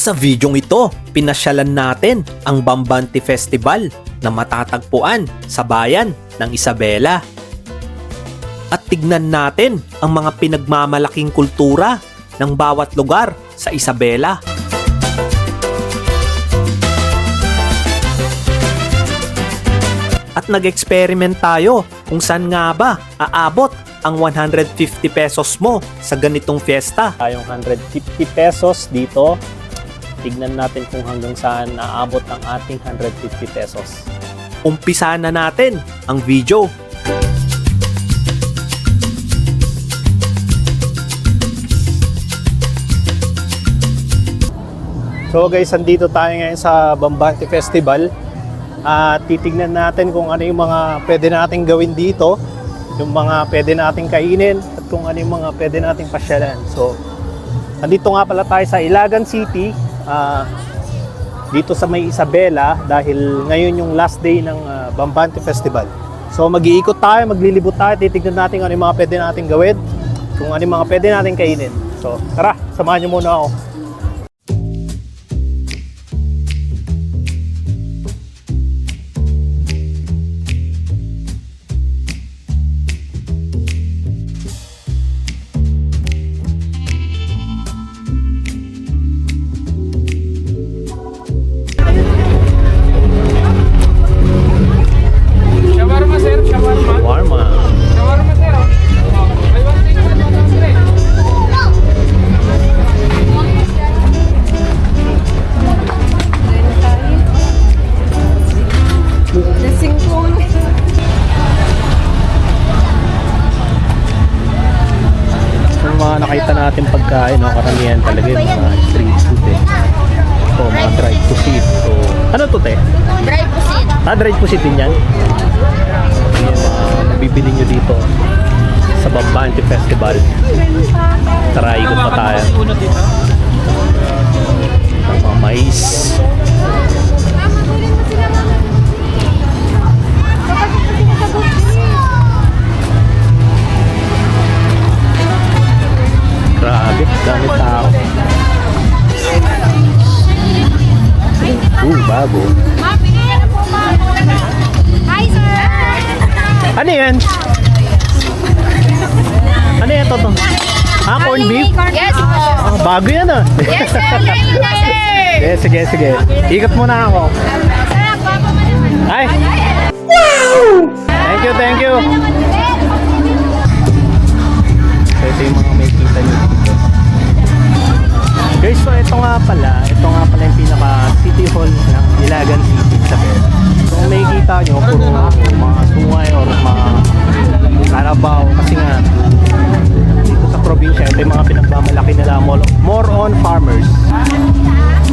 Sa videong ito, pinasyalan natin ang Bambante Festival na matatagpuan sa bayan ng Isabela. At tignan natin ang mga pinagmamalaking kultura ng bawat lugar sa Isabela. At nag-experiment tayo kung saan nga ba aabot ang 150 pesos mo sa ganitong fiesta. Tayong 150 pesos dito. Tignan natin kung hanggang saan naabot ang ating 150 pesos. Umpisa na natin ang video. So guys, andito tayo ngayon sa Bambante Festival. At titignan natin kung ano yung mga pwede nating gawin dito, yung mga pwede nating kainin, at kung ano yung mga pwede nating pasyalan. So, andito nga pala tayo sa Ilagan City, dito sa may Isabela, dahil ngayon yung last day ng Bambante Festival. So mag-iikot tayo, maglilibot tayo, titignan natin ano yung mga pwede nating gawin, kung ano yung mga pwede nating kainin. So tara, samahan niyo muna ako. Nakita natin pagkain, no? Karamihan talaga yung mga street food eh. Ito, mga dried pusit. So, ano to te? Dried pusit. Dried pusit din yan? Yung nabibili nyo dito sa Bambante Festival. Tara, ikot pa tayo. Mga mais. Grabe, dami tao. Bago. Hi, sir! Ano yan? Ano yan to? Corned beef? Yes, po. Bago yan ah. Yes, sir! Yes, sir! Sige. Ikot muna ako. Sarap, papa mo naman. Ay! Wow! Thank you. So ito yung mga may kita nyo dito. Guys, so ito nga pala yung pinaka city hall ng Ilagan City sa Isabela. So kung nakikita nyo, puro mga sungay or mga karabaw kasi nga dito sa probinsya, ito yung mga pinagmamalaki nila, more on farmers.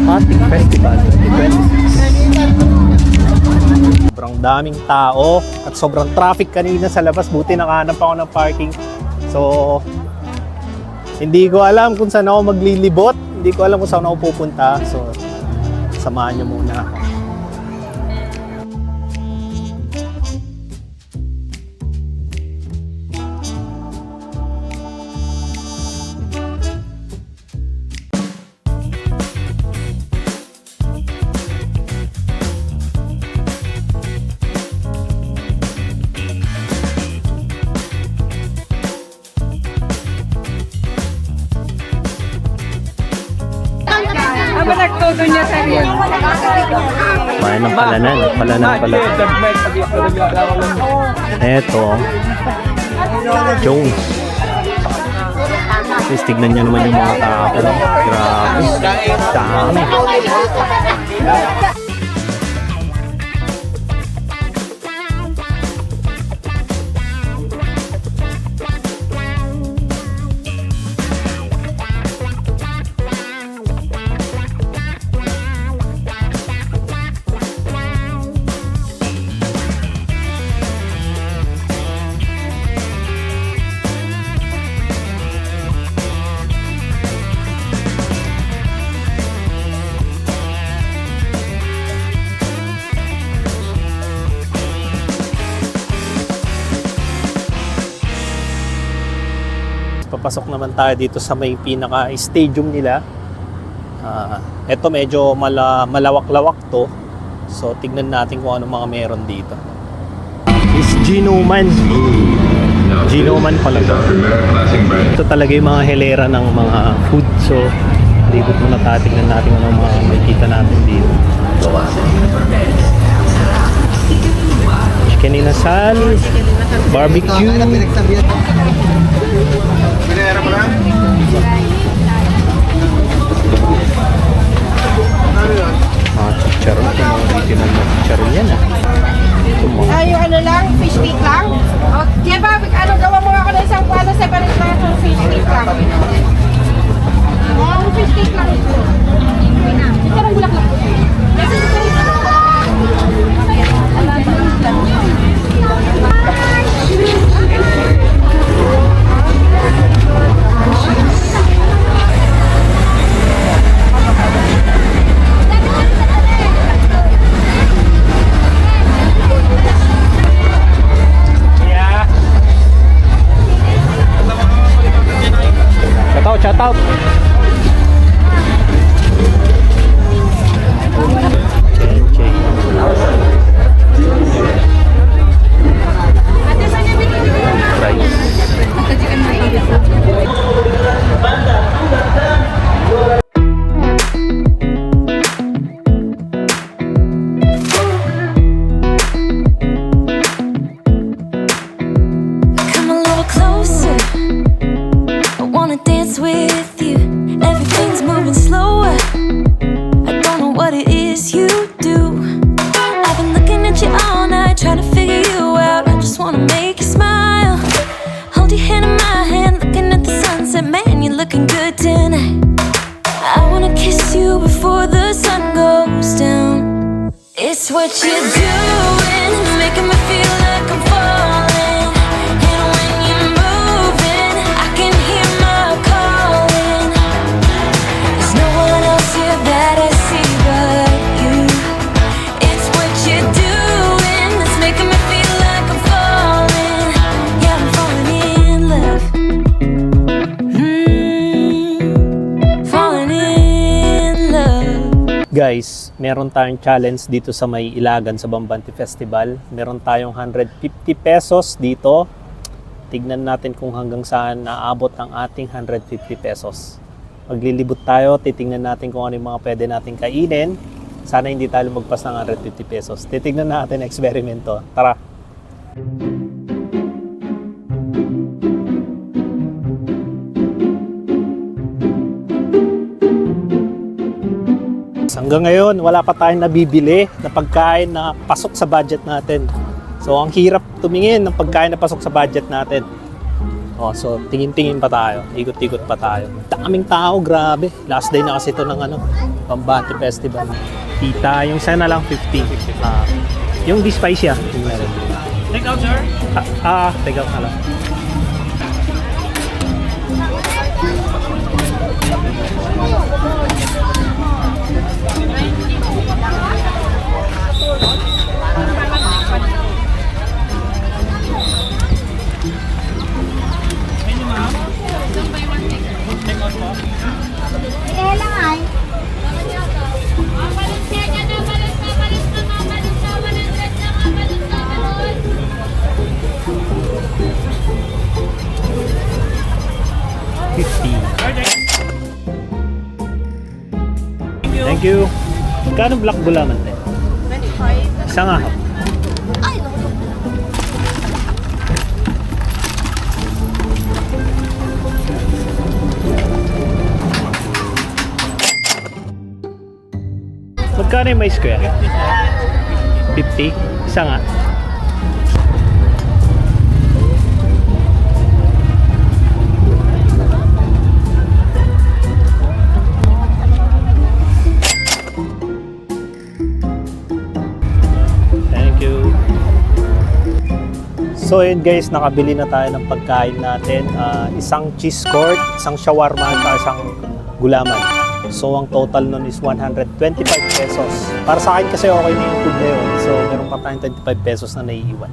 Hunting Festival 2026. Sobrang daming tao at sobrang traffic kanina sa labas, buti nakahanap ako ng parking. So hindi ko alam kung saan ako maglilibot. Hindi ko alam kung saan ako pupunta. So, samahan niyo muna ako. Bayan ng Palanan. Eto, Jones. Please, tignan nyo naman yung mga tao. Grabe. Dami. Papasok naman tayo dito sa may pinaka-stadium nila. Ito medyo malawak-lawak to. So tignan natin kung ano mga meron dito. Is Ginoman. Ginoman pala. Ito talaga yung mga hilera ng mga food. So libot muna tatignan natin ano mga makikita natin dito. Chicken inasal, barbecue, chicharon. Ito mga original na chicharon yan ah. Ito mga Yung ano lang, fish stick lang. O, Jeba, ano, gawa mo ako ng isang kwano, separate na yung fish stick lang. Fish stick lang. Ito lang bulak lang. Shout out. Come a little closer. I wanna dance with you. Everything's moving slower. I don't know what it is you do. I've been looking at you all night, trying to figure you out. I just wanna make you smile. Hold your hand in my hand, looking at the sunset. Man, you're looking good tonight. I wanna kiss you before the sun goes down. It's what you're doing, making me feel like I'm falling. And when you're moving, I can hear my calling. There's no one else here that I see but you. It's what you're doing that's making me feel like I'm falling. Yeah, I'm falling in love. Falling in love. Guys, meron tayong challenge dito sa May Ilagan sa Bambanti Festival. Meron tayong 150 pesos dito. Tignan natin kung hanggang saan naabot ang ating 150 pesos. Maglilibot tayo, titignan natin kung ano yung mga pwede natin kainin. Sana hindi tayo magpas ng 150 pesos. Titignan natin ang eksperimento. Tara! Hanggang ngayon, wala pa tayong nabibili na pagkain na pasok sa budget natin. So, ang hirap tumingin ng pagkain na pasok sa budget natin. Oh, so, tingin-tingin pa tayo. Ikot-ikot pa tayo. Daming tao, grabe. Last day na kasi ito ng Bambanti Festival. Kita, yung sana lang 50. Yung di spicy yung meron. Take out, sir. Take out na lang. Eh lang ay. Thank you. Magkano black gulaman tayo? 25. Isa nga. Ay, naku. Magkano yung mais square? 50? Isa nga. Thank you. So yun guys, nakabili na tayo ng pagkain natin. Isang cheese court, isang shawarma, at isang gulaman. So ang total nun is 125 pesos. Para sa akin kasi okay na yung food na yun. So meron pa tayong 25 pesos na naiiwan.